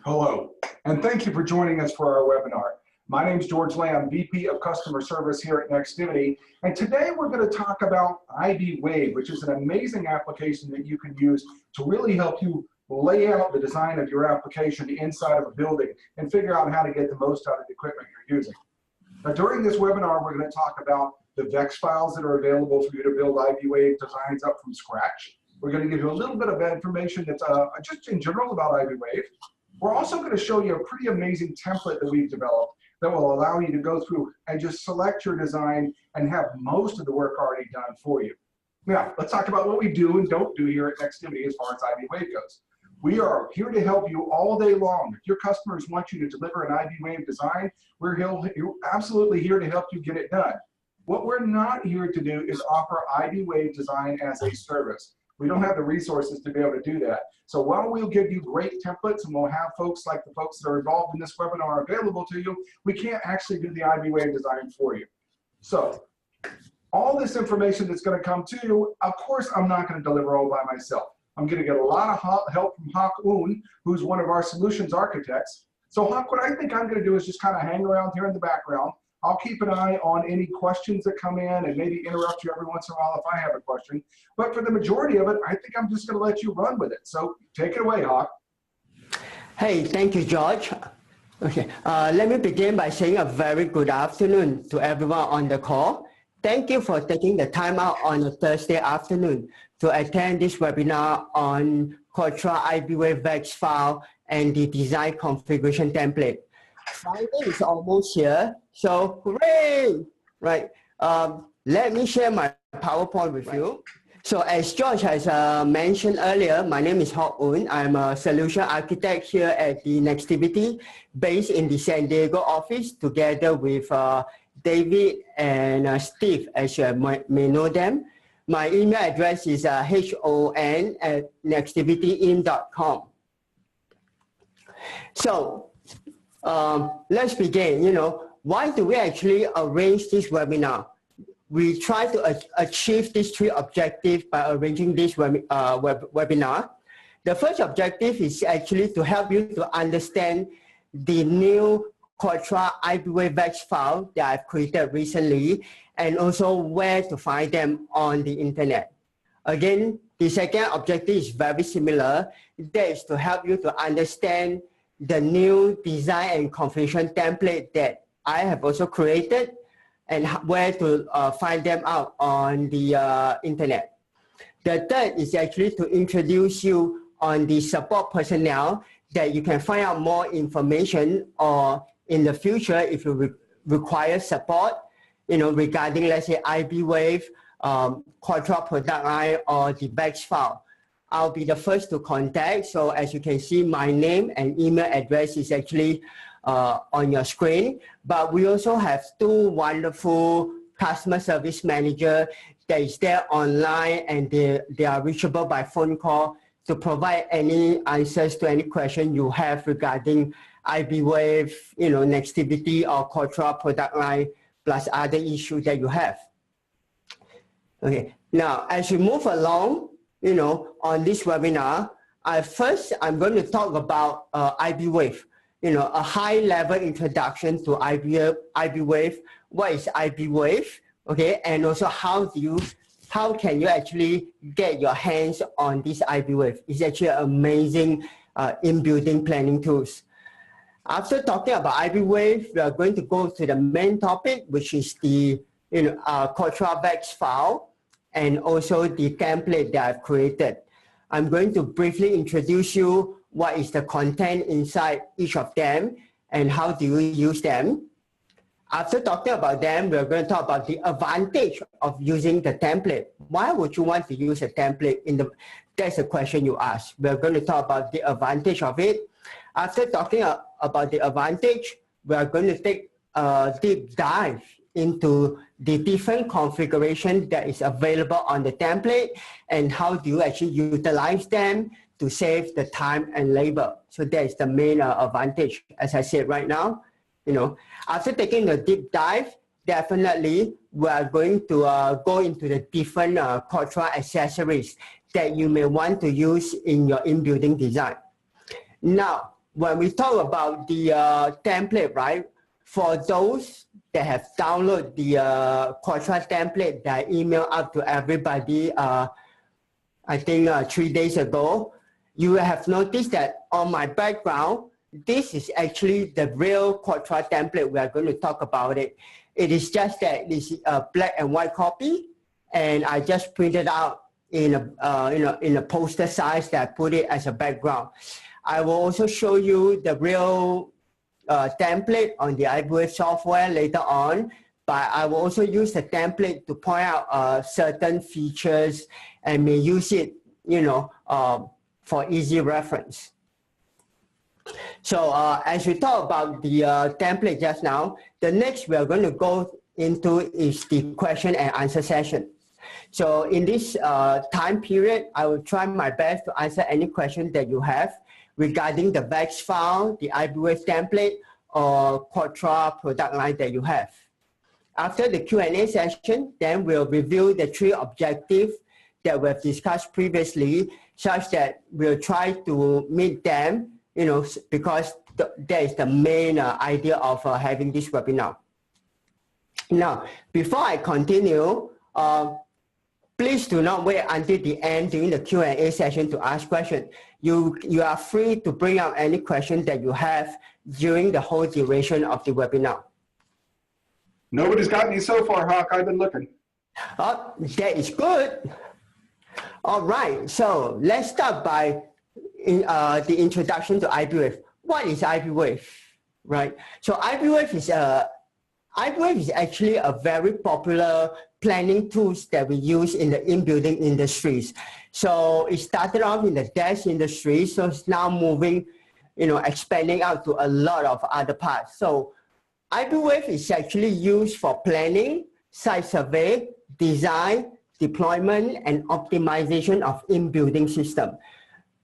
Hello, and thank you for joining us for our webinar. My name is George Lamb, VP of Customer Service here at Nextivity, and today we're going to talk about iBwave, which is an amazing application that you can use to really help you lay out the design of your application inside of a building and figure out how to get the most out of the equipment you're using. Now, during this webinar, we're going to talk about the VEX files that are available for you to build iBwave designs up from scratch. We're going to give you a little bit of information that's just in general about iBwave. We're also going to show you a pretty amazing template that we've developed that will allow you to go through and just select your design and have most of the work already done for you. Now, let's talk about what we do and don't do here at Nextivity as far as iBwave goes. We are here to help you all day long. If your customers want you to deliver an iBwave design, we're absolutely here to help you get it done. What we're not here to do is offer iBwave design as a service. We don't have the resources to be able to do that. So while we'll give you great templates and we'll have folks like the folks that are involved in this webinar available to you, we can't actually do the iBwave design for you. So all this information that's going to come to you, of course, I'm not going to deliver all by myself. I'm going to get a lot of help from Hawk Un, who's one of our solutions architects. So Hawk, what I think I'm going to do is just kind of hang around here in the background. I'll keep an eye on any questions that come in and maybe interrupt you every once in a while if I have a question. But for the majority of it, I think I'm just going to let you run with it. So take it away, Hawk. Hey, thank you, George. Okay, let me begin by saying a very good afternoon to everyone on the call. Thank you for taking the time out on a Thursday afternoon to attend this webinar on QUATRA iBwave VEX file and the design configuration template. Friday is almost here, so hooray! Right. Let me share my PowerPoint with you. So as George has mentioned earlier, my name is Hawk Un. I'm a solution architect here at the Nextivity, based in the San Diego office, together with David and Steve, as you may know them. My email address is hon@nextivityim.com. So let's begin. Why do we actually arrange this webinar? We try to achieve these three objectives by arranging this webinar. The first objective is actually to help you to understand the new QUATRA iBwave VEX file that I've created recently, and also where to find them on the internet. Again, the second objective is very similar. That is to help you to understand the new design and configuration template that I have also created and where to find them out on the internet. The third is actually to introduce you on the support personnel that you can find out more information, or in the future if you require support, regarding, let's say, iBwave, QUATRA product line, or the VEX file. I'll be the first to contact. So as you can see, my name and email address is actually on your screen. But we also have two wonderful customer service managers that is there online, and they are reachable by phone call to provide any answers to any question you have regarding iBwave, Nextivity or QUATRA product line, plus other issues that you have. Okay, now as we move along, on this webinar, first I'm going to talk about iBwave, a high-level introduction to iBwave. What is iBwave? Okay, and also how can you actually get your hands on this iBwave? It's actually amazing in-building planning tools. After talking about iBwave, we are going to go to the main topic, which is the QUATRA VEX file, and also the template that I've created. I'm going to briefly introduce you what is the content inside each of them and how do you use them. After talking about them, we're going to talk about the advantage of using the template. Why would you want to use a template? That's a question you ask. We're going to talk about the advantage of it. After talking about the advantage, we are going to take a deep dive into the different configuration that is available on the template and how do you actually utilize them to save the time and labor. So that is the main advantage, as I said right now. After taking a deep dive, definitely we are going to go into the different QUATRA accessories that you may want to use in your in-building design. Now, when we talk about the template, right? For those that have downloaded the Quatra template that I emailed out to everybody, I think 3 days ago, you will have noticed that on my background, this is actually the real Quatra template. We are going to talk about it. It is just that it's a black and white copy, and I just printed out in a poster size that I put it as a background. I will also show you the real template on the iBwave software later on, but I will also use the template to point out certain features and may use it, for easy reference. So as we talk about the template just now, the next we are going to go into is the question and answer session. So in this time period, I will try my best to answer any question that you have regarding the VEX file, the iBwave template, or Quatra product line that you have. After the Q&A session, then we'll review the 3 objectives that we've discussed previously, such that we'll try to meet them, because that is the main idea of having this webinar. Now, before I continue, please do not wait until the end during the Q&A session to ask questions. You are free to bring up any questions that you have during the whole duration of the webinar. Nobody's got me so far, Hawk. I've been looking. That is good. All right, so let's start by the introduction to iBwave. What is iBwave, right? So iBwave is actually a very popular planning tools that we use in the in-building industries. So it started off in the desk industry, so it's now moving, expanding out to a lot of other parts. So iBwave is actually used for planning, site survey, design, deployment, and optimization of in-building system.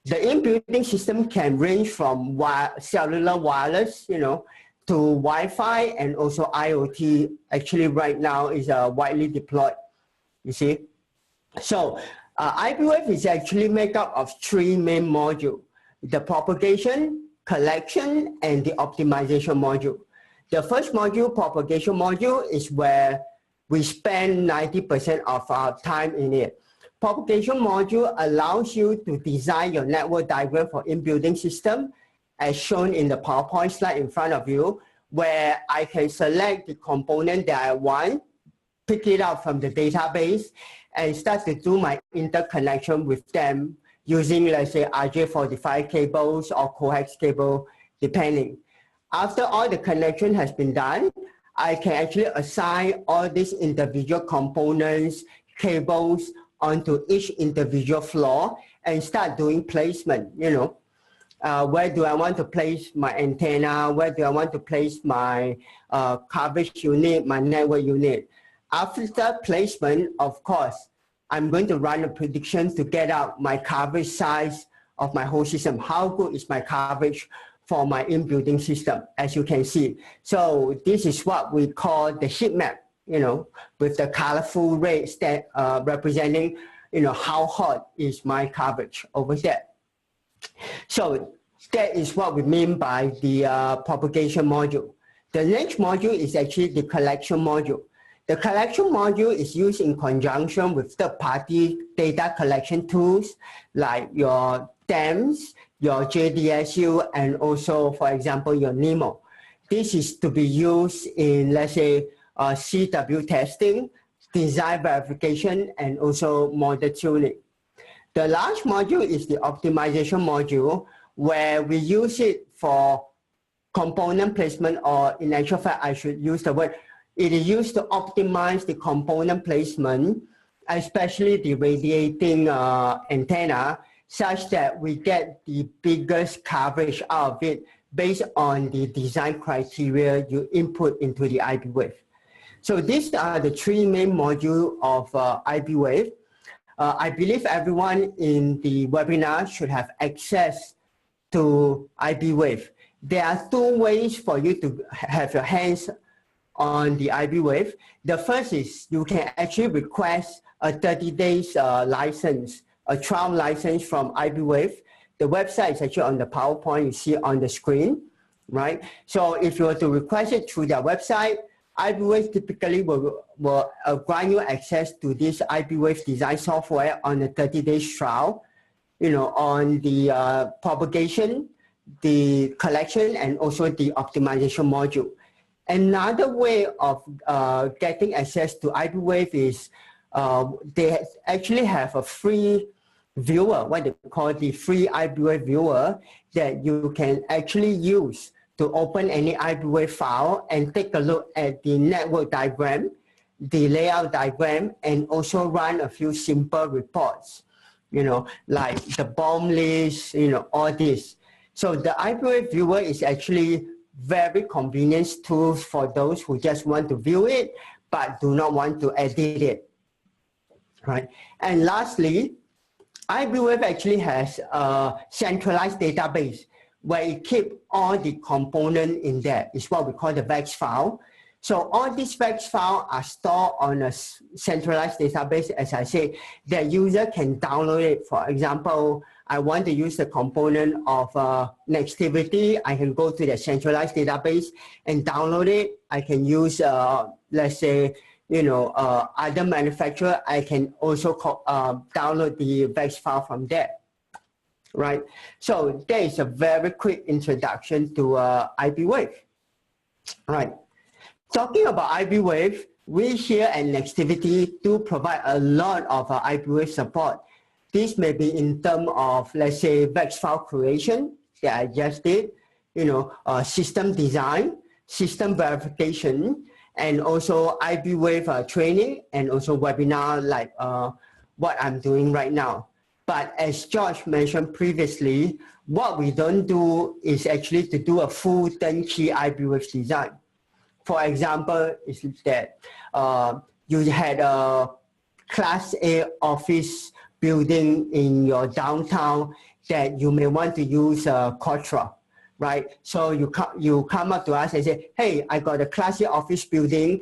The in-building system can range from cellular wireless, to Wi-Fi and also IoT. Actually, right now is widely deployed, you see. So iBwave is actually made up of 3 main modules: the propagation, collection, and the optimization module. The first module, propagation module, is where we spend 90% of our time in it. Propagation module allows you to design your network diagram for in-building system, as shown in the PowerPoint slide in front of you, where I can select the component that I want, pick it up from the database, and start to do my interconnection with them using, let's say, RJ45 cables or coax cable, depending. After all the connection has been done, I can actually assign all these individual components, cables, onto each individual floor and start doing placement, where do I want to place my antenna? Where do I want to place my coverage unit, my network unit? After placement, of course, I'm going to run a prediction to get out my coverage size of my whole system. How good is my coverage for my in-building system, as you can see. So this is what we call the heat map, with the colorful rays that representing, how hot is my coverage over there. So that is what we mean by the propagation module. The next module is actually the collection module. The collection module is used in conjunction with third-party data collection tools like your DEMS, your JDSU, and also, for example, your NEMO. This is to be used in, let's say, CW testing, design verification, and also model tuning. The last module is the optimization module, where we use it for component placement, or in actual fact, I should use the word, it is used to optimize the component placement, especially the radiating antenna, such that we get the biggest coverage out of it based on the design criteria you input into the iBwave. So these are the 3 main modules of iBwave. I believe everyone in the webinar should have access to iBwave. There are 2 ways for you to have your hands on the iBwave. The first is you can actually request a 30 days license, a trial license from iBwave the website is actually on the PowerPoint you see on the screen, right? So if you were to request it through their website, iBwave typically will grant you access to this iBwave design software on a 30-day trial, on the propagation, the collection, and also the optimization module. Another way of getting access to iBwave is they actually have a free viewer, what they call the free iBwave viewer, that you can actually use to open any iBwave file and take a look at the network diagram, the layout diagram, and also run a few simple reports, like the BOM list, all this. So the iBwave viewer is actually very convenient tool for those who just want to view it, but do not want to edit it, right? And lastly, iBwave actually has a centralized database where it keeps all the components in there. It's what we call the VEX file. So all these VEX files are stored on a centralized database. As I said, the user can download it. For example, I want to use the component of Nextivity. I can go to the centralized database and download it. I can use, let's say, other manufacturer. I can also download the VEX file from there. Right, so there is a very quick introduction to iBwave. Right, talking about iBwave, we here at Nextivity do provide a lot of iBwave support. This may be in terms of, let's say, VEX file creation that I just did, system design, system verification, and also iBwave training, and also webinar like what I'm doing right now. But as George mentioned previously, what we don't do is actually to do a full turnkey iBwave design. For example, is that you had a Class A office building in your downtown that you may want to use QUATRA, right? So you come up to us and say, hey, I got a Class A office building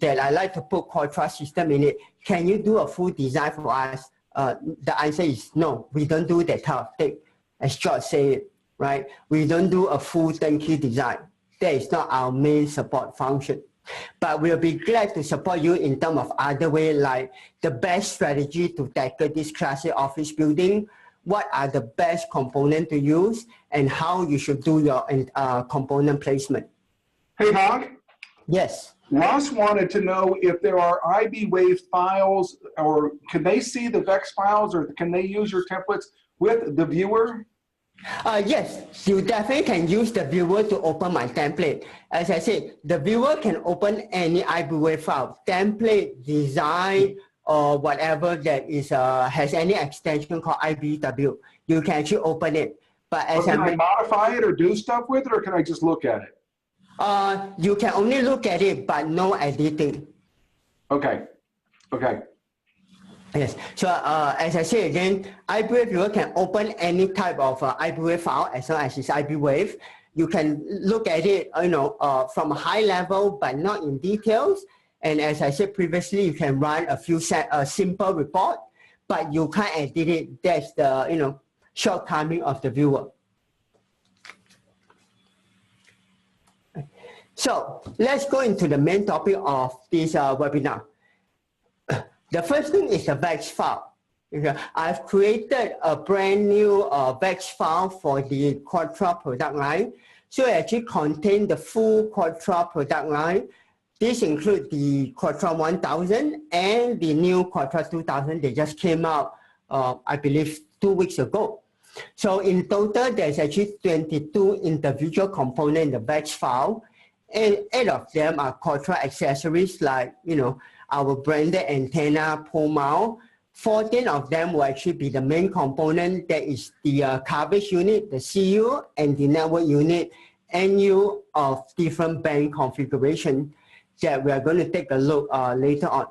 that I like to put QUATRA system in it. Can you do a full design for us? The answer is no, we don't do that type of thing. As George said, right? We don't do a full turnkey design. That is not our main support function. But we'll be glad to support you in terms of other way, like the best strategy to tackle this Class A office building, what are the best components to use, and how you should do your component placement. Hey, Hog. Yes. Ross wanted to know if there are iBwave files, or can they see the VEX files, or can they use your templates with the viewer? Yes, you definitely can use the viewer to open my template. As I said, the viewer can open any iBwave file, template, design, or whatever that is has any extension called IBW. You can actually open it. But as can I modify it or do stuff with it, or can I just look at it? You can only look at it, but no editing. Okay. Okay. Yes. So as I say again, iBwave viewer can open any type of iBwave file as long as it's iBwave. You can look at it, from a high level, but not in details. And as I said previously, you can run a few simple report, but you can't edit it. That's the shortcoming of the viewer. So let's go into the main topic of this webinar. The first thing is the VEX file. Okay. I've created a brand new VEX file for the QUATRA product line. So it actually contains the full QUATRA product line. This includes the QUATRA 1000 and the new QUATRA 2000. They just came out, I believe, 2 weeks ago. So in total, there's actually 22 individual components in the VEX file. And 8 of them are QUATRA accessories like, our branded antenna pole mount. 14 of them will actually be the main component. That is the coverage unit, the CU, and the network unit, NU of different band configuration that we are going to take a look later on.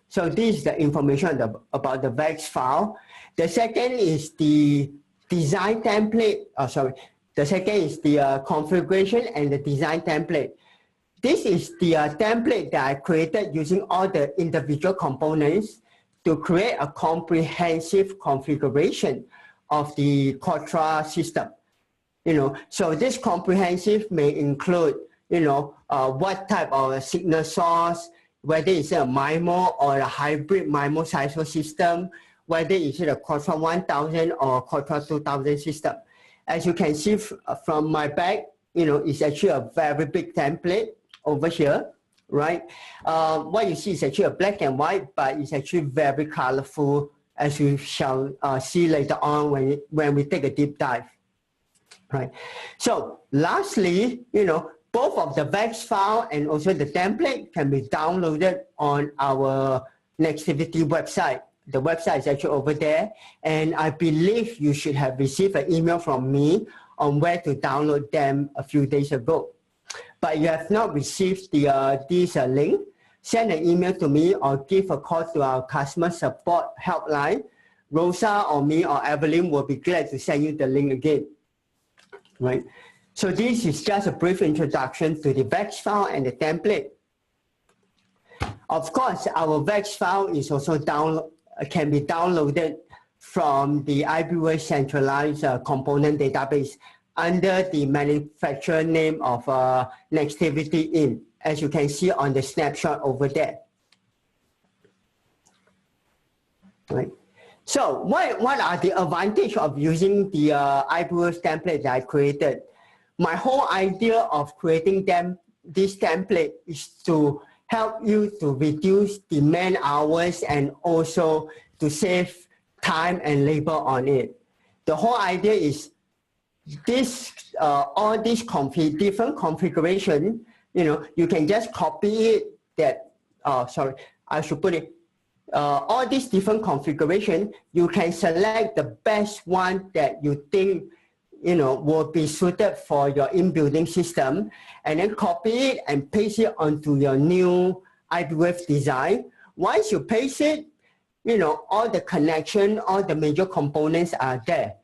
So this is the information about the VEX file. The second is the design template. The second is the configuration and the design template. This is the template that I created using all the individual components to create a comprehensive configuration of the Quatra system. So this comprehensive may include, what type of signal source, whether it's a MIMO or a hybrid MIMO-SISO system, whether it's a Quatra 1000 or Quatra 2000 system. As you can see from my back, it's actually a very big template over here, right? What you see is actually a black and white, but it's actually very colorful, as you shall see later on when we take a deep dive, right? So lastly, both of the VEX file and also the template can be downloaded on our Nextivity website. The website is actually over there, and I believe you should have received an email from me on where to download them a few days ago. But you have not received this link, send an email to me or give a call to our customer support helpline. Rosa or me or Evelyn will be glad to send you the link again, right? So this is just a brief introduction to the VEX file and the template. Of course, our VEX file is also can be downloaded from the iBwave centralized component database under the manufacturer name of Nextivity Inc., as you can see on the snapshot over there. Right. So what are the advantages of using the iBwave template that I created? My whole idea of creating this template is to help you to reduce the man hours and also to save time and labor on it. The whole idea is all these different configuration, you can just copy it all these different configuration, you can select the best one that you think will be suited for your in-building system, and then copy it and paste it onto your new iBwave design. Once you paste it, all the connection, all the major components are there.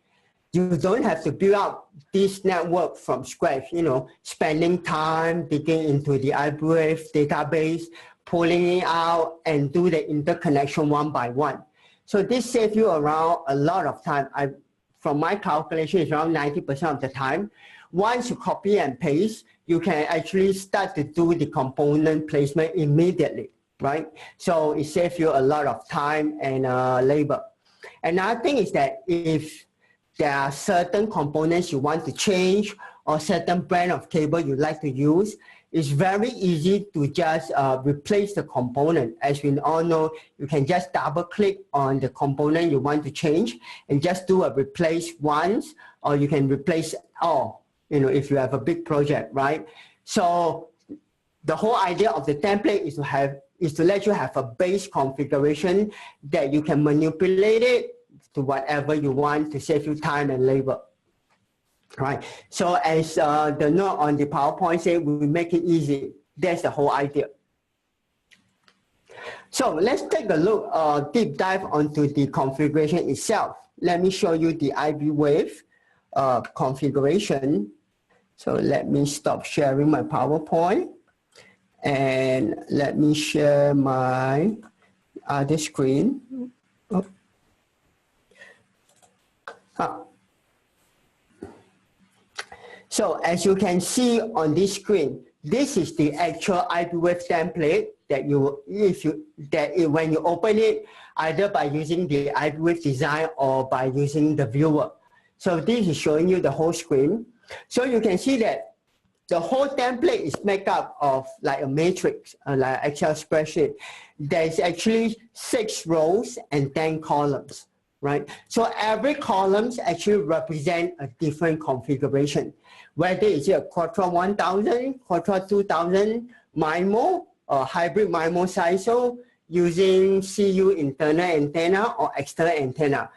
You don't have to build up this network from scratch, spending time digging into the iBwave database, pulling it out, and do the interconnection one by one. So this saves you around a lot of time. From my calculation, it's around 90% of the time. Once you copy and paste, you can actually start to do the component placement immediately, right? So it saves you a lot of time and labor. Another thing is that if there are certain components you want to change or certain brand of cable you like to use, it's very easy to just replace the component. As we all know, you can just double click on the component you want to change and just do a replace once, or you can replace all, if you have a big project, right? So the whole idea of the template is to let you have a base configuration that you can manipulate it to whatever you want to save you time and labor. Right. So as the note on the PowerPoint said, we make it easy. That's the whole idea. So let's take a look, deep dive onto the configuration itself. Let me show you the iBwave configuration. So let me stop sharing my PowerPoint and let me share my other screen. Oh. So as you can see on this screen, this is the actual iBwave template that when you open it, either by using the iBwave design or by using the viewer. So this is showing you the whole screen. So you can see that the whole template is made up of like a matrix, like Excel spreadsheet. There's actually 6 rows and 10 columns, right? So every columns actually represent a different configuration. Whether it's a Quatra 1000, Quatra 2000, MIMO, or hybrid MIMO-SISO, using CU internal antenna or external antenna.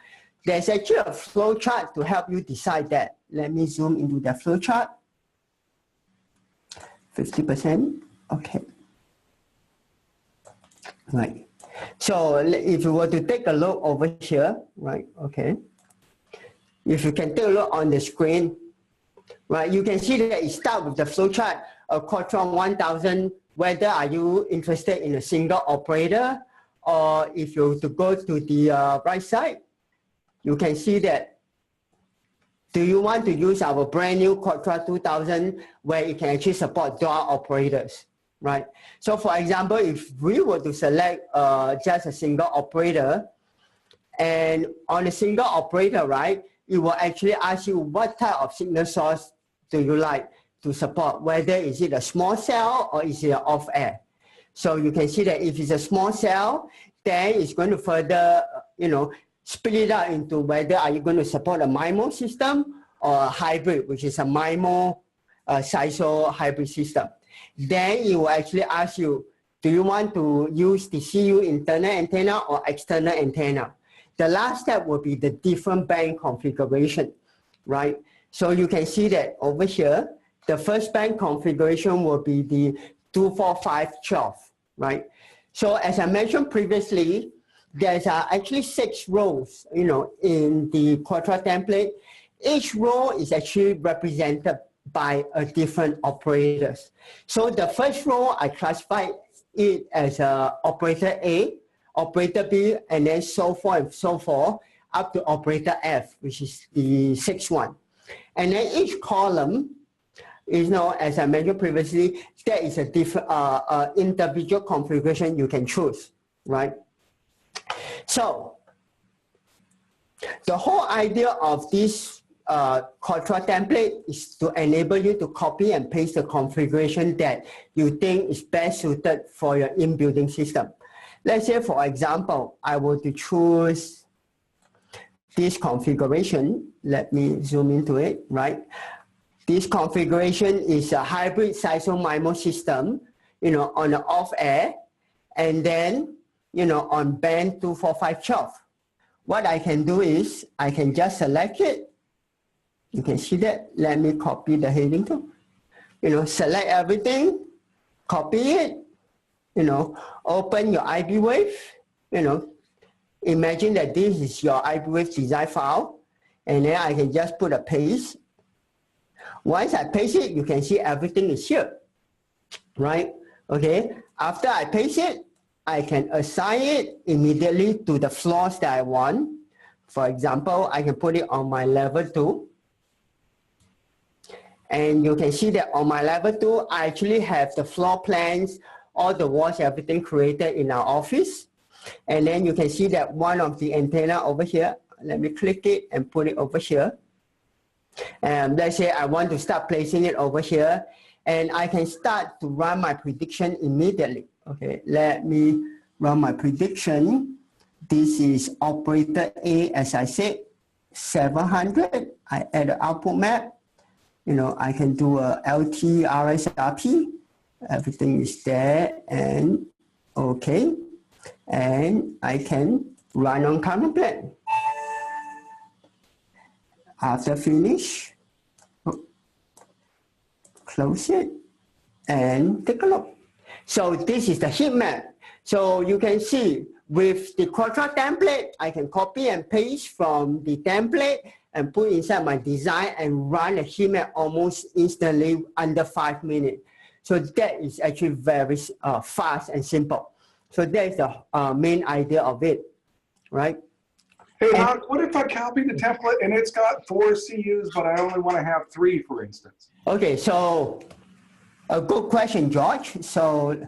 There's actually a flow chart to help you decide that. Let me zoom into the flow chart. 50%, okay. Right. So if you were to take a look over here, right, okay. If you can take a look on the screen, right, you can see that it starts with the flowchart of Quatra 1000, whether are you interested in a single operator, or if you were to go to the right side, you can see that do you want to use our brand new Quadra 2000 where it can actually support dual operators, right? So for example, if we were to select just a single operator, and on a single operator, right, it will actually ask you what type of signal source do you like to support, whether is it a small cell or is it an off-air. So you can see that if it's a small cell, then it's going to further, split it out into whether are you going to support a MIMO system or a hybrid, which is a MIMO SISO hybrid system. Then it will actually ask you, do you want to use the CU internal antenna or external antenna? The last step will be the different band configuration, right? So you can see that over here, the first band configuration will be the 24512, right? So as I mentioned previously, there's actually 6 rows, in the Quadra template. Each row is actually represented by a different operators. So the first row, I classified it as operator A, operator B, and then so forth and so forth, up to operator F, which is the 6th one. And then each column is, as I mentioned previously, there is a different individual configuration you can choose, right? So the whole idea of this Quadra template is to enable you to copy and paste the configuration that you think is best suited for your in-building system. Let's say, for example, I were to choose this configuration. Let me zoom into it, right? This configuration is a hybrid SISO MIMO system, on the off-air, and then, on band 24512. What I can do is, I can just select it. You can see that. Let me copy the heading too. Select everything, copy it, open your iBwave, imagine that this is your iBwave design file, and then I can just put a paste. Once I paste it, you can see everything is here, right? Okay, after I paste it, I can assign it immediately to the floors that I want. For example, I can put it on my level 2. And you can see that on my level 2, I actually have the floor plans, all the walls, everything created in our office. And then you can see that one of the antenna over here, let me click it and put it over here. And let's say I want to start placing it over here, and I can start to run my prediction immediately. Okay, let me run my prediction. This is operator A, as I said, 700. I add an output map. I can do a LT RSRP. Everything is there, and okay. And I can run on current plan. After finish, close it and take a look. So this is the heat map. So you can see with the Quadra template, I can copy and paste from the template and put inside my design and run a heat map almost instantly under 5 minutes. So that is actually very fast and simple. So that is the main idea of it, right? Hey, Mark, what if I copy the template and it's got 4 CUs, but I only want to have 3, for instance? Okay, so a good question, George. So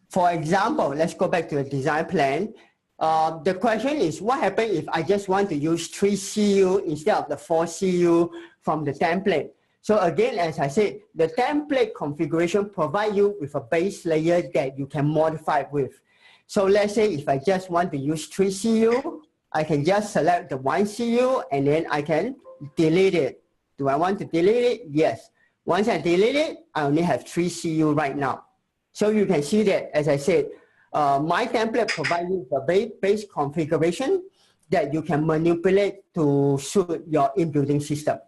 for example, let's go back to the design plan. The question is, what happens if I just want to use 3 CU instead of the 4 CU from the template? So again, as I said, the template configuration provides you with a base layer that you can modify with. So let's say if I just want to use 3 CU, I can just select the 1 CU and then I can delete it. Do I want to delete it? Yes. Once I delete it, I only have 3 CU right now. So you can see that, as I said, my template provides you the base configuration that you can manipulate to suit your in-building system.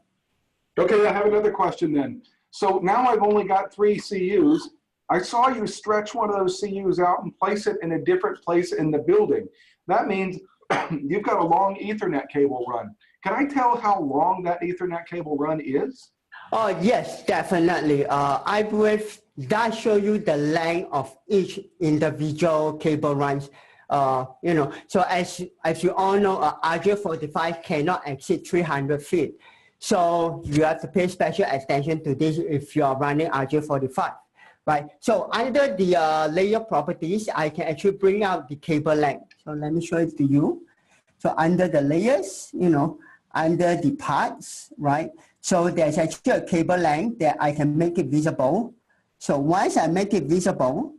Okay, I have another question then. So now I've only got 3 CUs. I saw you stretch one of those CUs out and place it in a different place in the building. That means you've got a long Ethernet cable run. Can I tell how long that Ethernet cable run is? Oh, yes, definitely. iBwave does show you the length of each individual cable runs. So as you all know, RJ45 cannot exceed 300 feet. So you have to pay special attention to this if you are running RJ45, right? So under the layer properties, I can actually bring out the cable length. So let me show it to you. So under the layers, you know, under the parts, right? So there's actually a cable length that I can make it visible. So once I make it visible,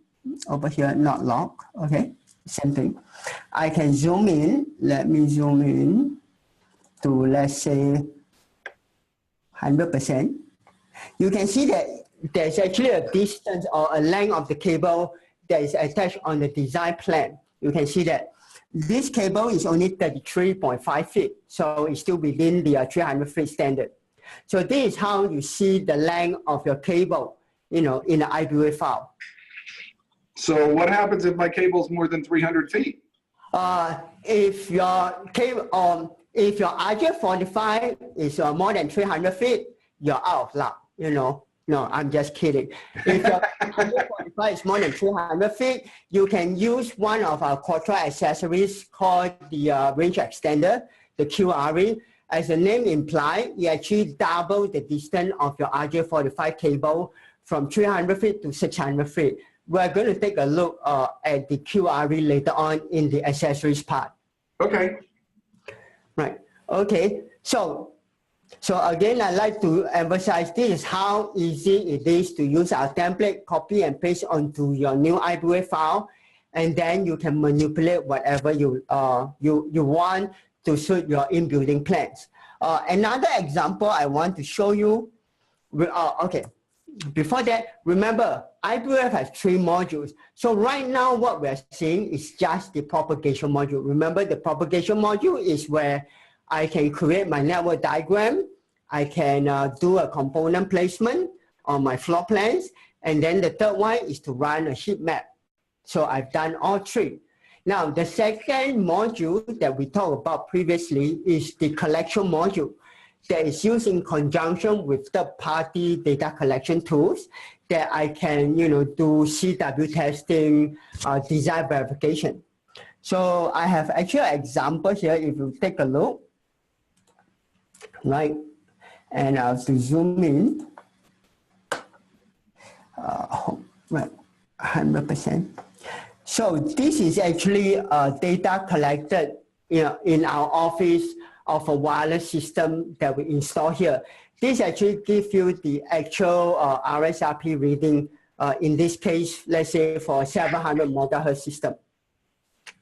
over here, not lock, okay, same thing. I can zoom in, let me zoom in to, let's say, 100%. You can see that there's actually a distance or a length of the cable that is attached on the design plan. You can see that this cable is only 33.5 feet, so it's still within the 300 feet standard. So this is how you see the length of your cable, you know, in the iBwave file. So what happens if my cable is more than 300 feet? If your cable, if your RJ45 is more than 300 feet, you're out of luck, you know. No, I'm just kidding. If your RJ45 is more than 300 feet, you can use one of our QUATRA accessories called the range extender, the QRE. As the name implies, you actually double the distance of your RJ45 cable from 300 feet to 600 feet. We're going to take a look at the QRE later on in the accessories part. Okay. Right. Okay. So again, I'd like to emphasize this is how easy it is to use our template, copy and paste onto your new iBwave file, and then you can manipulate whatever you want to suit your in-building plans. Another example I want to show you. Okay. Before that, remember, iBwave has 3 modules. So right now, what we're seeing is just the propagation module. Remember, the propagation module is where I can create my network diagram. I can do a component placement on my floor plans. And then the third one is to run a heat map. So I've done all 3. Now, the second module that we talked about previously is the collection module that is used in conjunction with third-party data collection tools that I can, you know, do CW testing, design verification. So I have actually an example here if you take a look, right? And I have to zoom in, right, 100%. So this is actually data collected, you know, in our office of a wireless system that we install here. This actually gives you the actual RSRP reading, in this case, let's say for a 700 megahertz system,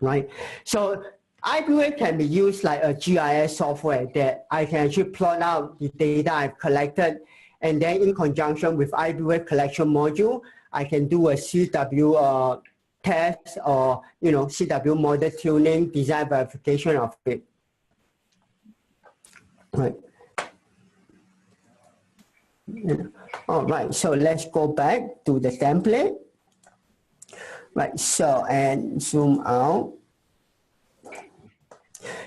right? So iBwave can be used like a GIS software that I can actually plot out the data I've collected, and then in conjunction with iBwave collection module, I can do a CW test or, you know, CW model tuning, design verification of it. Right. All right, so let's go back to the template. Right, so, and zoom out.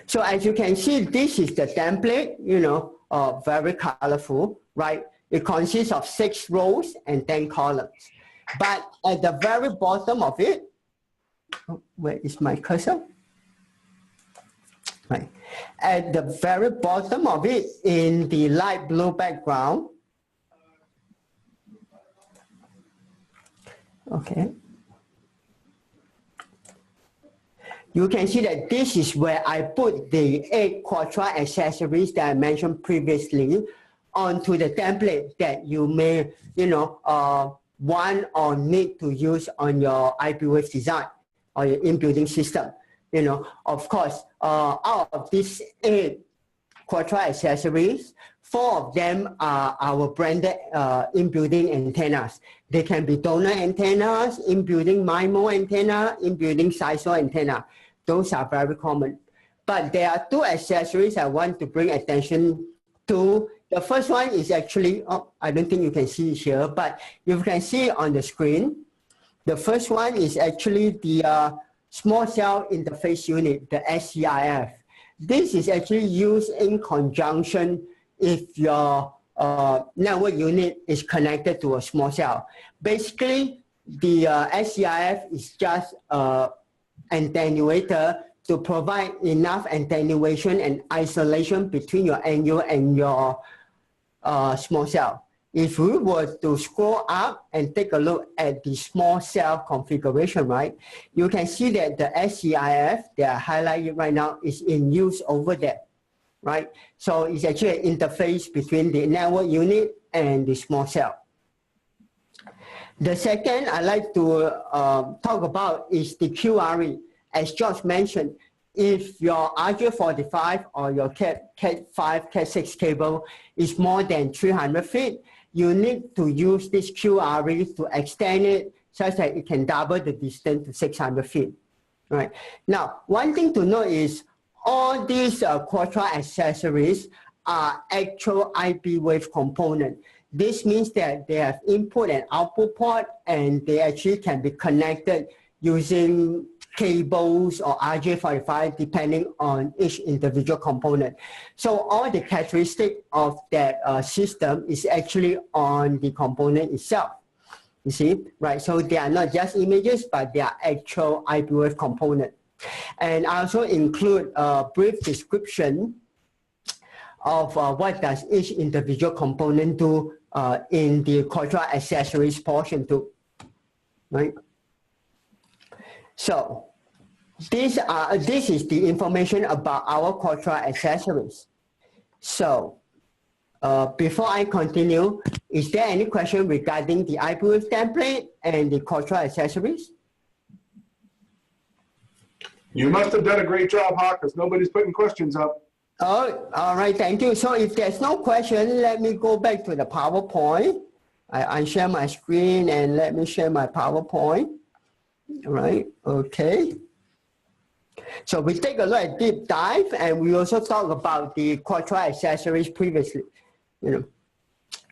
So as you can see, this is the template, you know, very colorful, right? It consists of 6 rows and 10 columns. But at the very bottom of it, where is my cursor? Right. At the very bottom of it, in the light blue background, okay, you can see that this is where I put the 8 QUATRA accessories that I mentioned previously onto the template that you may, you know, want or need to use on your iBwave design or your in-building system. You know, of course, out of these 8 QUATRA accessories, 4 of them are our branded in-building antennas. They can be donor antennas, in-building MIMO antenna, in-building SISO antenna. Those are very common. But there are 2 accessories I want to bring attention to. The first one is actually, oh, I don't think you can see it here, but you can see it on the screen. The first one is actually the small cell interface unit, the SCIF. This is actually used in conjunction if your network unit is connected to a small cell. Basically, the SCIF is just an attenuator to provide enough attenuation and isolation between your NU and your small cell. If we were to scroll up and take a look at the small cell configuration, right, you can see that the SCIF, they are highlighted right now, is in use over there, right? So it's actually an interface between the network unit and the small cell. The second I'd like to talk about is the QRE. As George mentioned, if your RJ45 or your Cat5, Cat6 cable is more than 300 feet, you need to use this QRE to extend it such that it can double the distance to 600 feet. Right. Now, one thing to note is all these Quatra accessories are actual iBwave components. This means that they have input and output port, and they actually can be connected using cables or RJ45 depending on each individual component. So all the characteristics of that system is actually on the component itself. You see, right? So they are not just images, but they are actual iBwave components. And I also include a brief description of what does each individual component do in the Quatra accessories portion too, right? So this is the information about our Quatra accessories. So before I continue, is there any question regarding the iBwave template and the Quatra accessories? You must have done a great job, Hawk, because nobody's putting questions up. Oh, all right, thank you. So if there's no question, let me go back to the PowerPoint. I share my screen and let me share my PowerPoint. All right, okay. So we take a look at deep dive, and we also talk about the Quatra accessories previously. You know,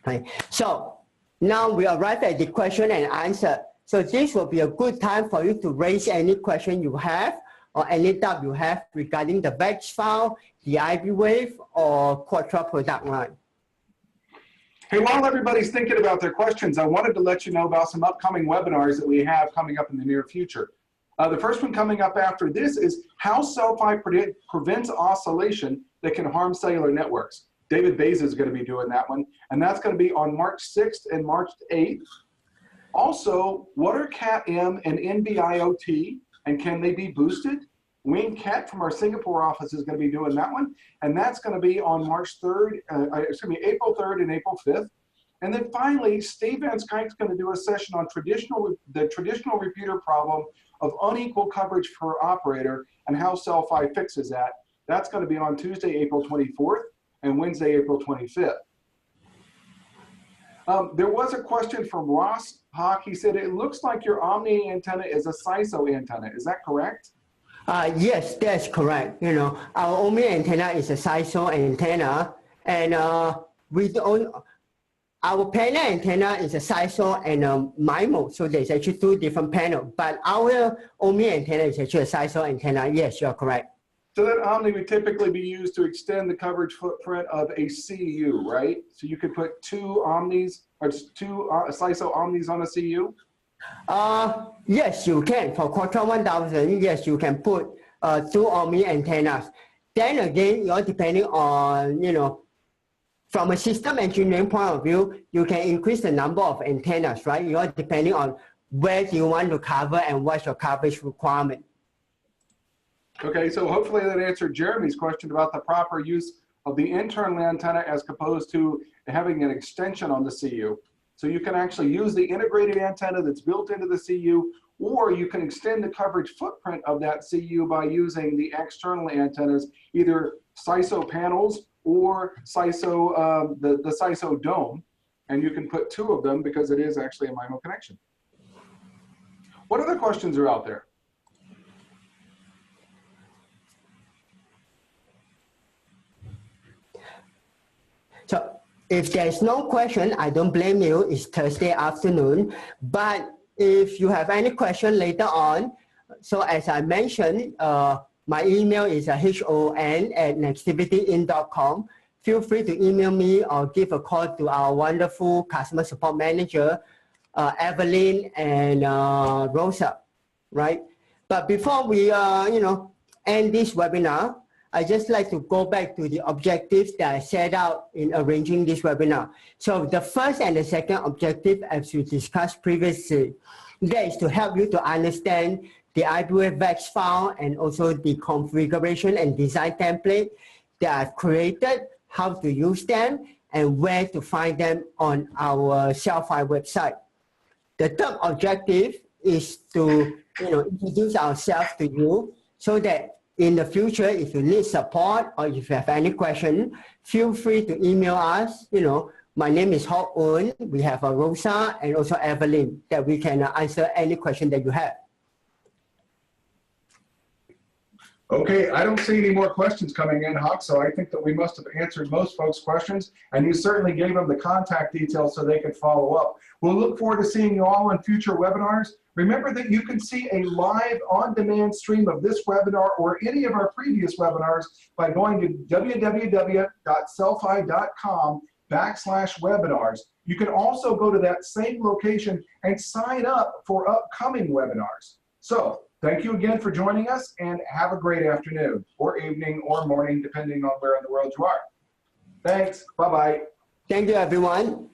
right. So now we arrive at the question and answer. So this will be a good time for you to raise any question you have or any doubt you have regarding the VEX file, the iBwave, or Quatra product line. Hey, while everybody's thinking about their questions, I wanted to let you know about some upcoming webinars that we have coming up in the near future. The first one coming up after this is how Cel-Fi prevents oscillation that can harm cellular networks. David Baza is going to be doing that one, and that's going to be on March 6th and March 8th. Also, what are CAT-M and NB-IoT, and can they be boosted? Wayne Cat from our Singapore office is going to be doing that one, and that's going to be on March 3rd, April 3rd and April 5th. And then finally, Steve Van Skyke's going to do a session on the traditional repeater problem of unequal coverage per operator and how Cel-Fi fixes that. That's going to be on Tuesday, April 24th and Wednesday, April 25th. There was a question from Ross Hawk. He said, it looks like your Omni antenna is a CISO antenna. Is that correct? Yes, that's correct. You know, our Omni antenna is a CISO antenna, and our panel antenna is a CISO and a MIMO, so there's actually two different panels. But our Omni antenna is actually a CISO antenna. Yes, you're correct. So that Omni would typically be used to extend the coverage footprint of a CU, right? So you could put two Omnis or two CISO Omnis on a CU? Yes, you can. For Quatra 1000, yes, you can put two Omni antennas. Then again, you're depending on, you know, from a system engineering point of view, you can increase the number of antennas, right? You're depending on where do you want to cover and what's your coverage requirement. Okay, so hopefully that answered Jeremy's question about the proper use of the internal antenna as opposed to having an extension on the CU. So you can actually use the integrated antenna that's built into the CU, or you can extend the coverage footprint of that CU by using the external antennas, either CISO panels or CISO, the CISO dome, and you can put two of them because it is actually a MIMO connection. What other questions are out there? So if there's no question, I don't blame you. It's Thursday afternoon. But if you have any question later on, so as I mentioned, my email is hon@nextivityinc.com. Feel free to email me or give a call to our wonderful customer support manager, Evelyn and Rosa, right? But before we, end this webinar, I just like to go back to the objectives that I set out in arranging this webinar. So the first and the second objective, as we discussed previously, that is to help you to understand the iBwave VEX file and also the configuration and design template that I've created, how to use them, and where to find them on our Cel-Fi website. The third objective is to introduce ourselves to you so that in the future, if you need support or if you have any question, feel free to email us. My name is Hok Un. We have Rosa and also Evelyn that we can answer any question that you have. Okay, I don't see any more questions coming in, Hawk, so I think that we must have answered most folks' questions, and you certainly gave them the contact details so they could follow up. We'll look forward to seeing you all in future webinars. Remember that you can see a live on-demand stream of this webinar or any of our previous webinars by going to www.celfi.com/webinars. You can also go to that same location and sign up for upcoming webinars. So, thank you again for joining us, and have a great afternoon, or evening, or morning, depending on where in the world you are. Thanks. Bye-bye. Thank you, everyone.